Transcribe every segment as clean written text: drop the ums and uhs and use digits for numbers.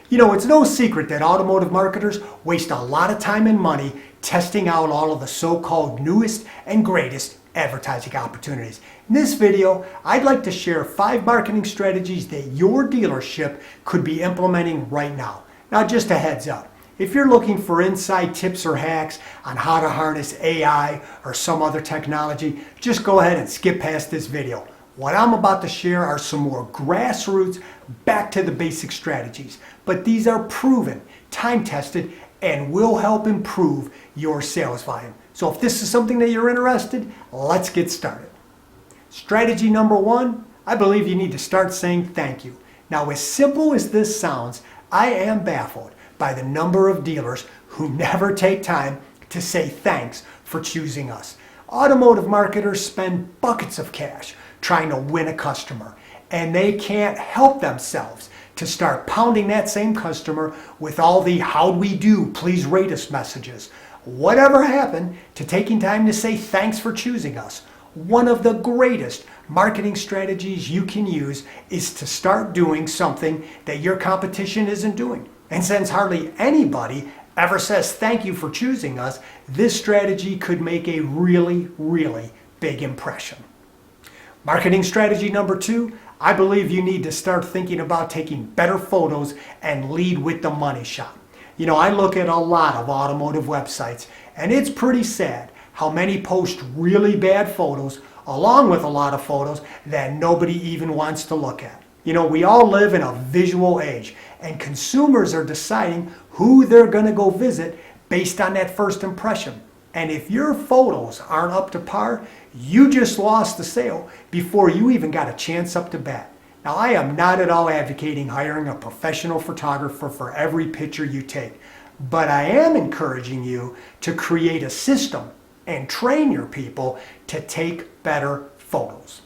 You know, it's no secret that automotive marketers waste a lot of time and money testing out all of the so-called newest and greatest advertising opportunities. In this video, I'd like to share 5 marketing strategies that your dealership could be implementing right now. Now, just a heads up, if you're looking for inside tips or hacks on how to harness AI or some other technology, just go ahead and skip past this video. What I'm about to share are some more grassroots, back to the basic strategies, but these are proven, time-tested, and will help improve your sales volume. So if this is something that you're interested, let's get started. Strategy number 1, I believe you need to start saying thank you. Now, as simple as this sounds, I am baffled by the number of dealers who never take time to say thanks for choosing us. Automotive marketers spend buckets of cash trying to win a customer, and they can't help themselves to start pounding that same customer with all the "how'd we do, please rate us" messages. Whatever happened to taking time to say thanks for choosing us? One of the greatest marketing strategies you can use is to start doing something that your competition isn't doing. And since hardly anybody ever says thank you for choosing us, this strategy could make a really, really big impression. Marketing strategy number 2, I believe you need to start thinking about taking better photos and lead with the money shot. You know, I look at a lot of automotive websites, and it's pretty sad how many post really bad photos along with a lot of photos that nobody even wants to look at. You know, we all live in a visual age, and consumers are deciding who they're going to go visit based on that first impression. And if your photos aren't up to par, you just lost the sale before you even got a chance up to bat. Now, I am not at all advocating hiring a professional photographer for every picture you take, but I am encouraging you to create a system and train your people to take better photos.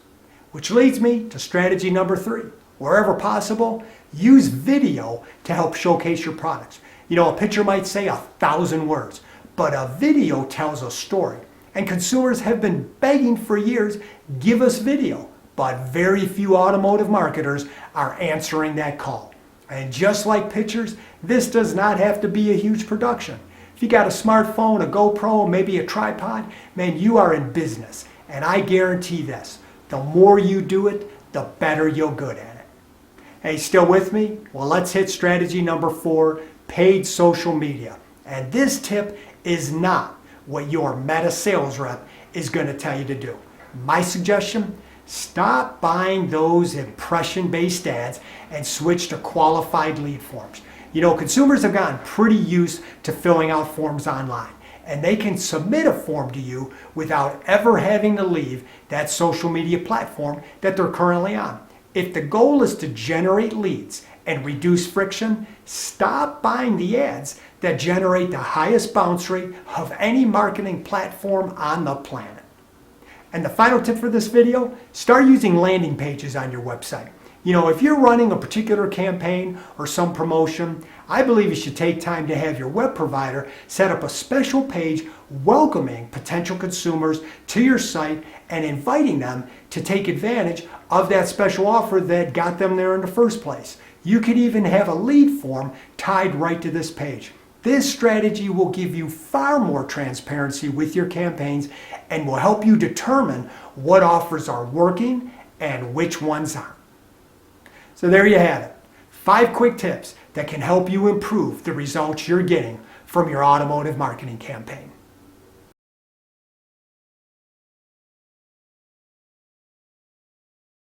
Which leads me to strategy number 3. Wherever possible, use video to help showcase your products. You know, a picture might say 1,000 words, but a video tells a story. And consumers have been begging for years, give us video. But very few automotive marketers are answering that call. And just like pictures, this does not have to be a huge production. If you got a smartphone, a GoPro, maybe a tripod, man, you are in business. And I guarantee this, the more you do it, the better you'll get at it. Hey, still with me? Well, let's hit strategy number 4, paid social media. And this tip is not what your meta sales rep is going to tell you to do. My suggestion, stop buying those impression-based ads and switch to qualified lead forms. You know, consumers have gotten pretty used to filling out forms online, and they can submit a form to you without ever having to leave that social media platform that they're currently on. If the goal is to generate leads and reduce friction, stop buying the ads that generate the highest bounce rate of any marketing platform on the planet. And the final tip for this video, start using landing pages on your website. You know, if you're running a particular campaign or some promotion, I believe you should take time to have your web provider set up a special page welcoming potential consumers to your site and inviting them to take advantage of that special offer that got them there in the first place. You could even have a lead form tied right to this page. This strategy will give you far more transparency with your campaigns and will help you determine what offers are working and which ones aren't. So there you have it. 5 quick tips that can help you improve the results you're getting from your automotive marketing campaign.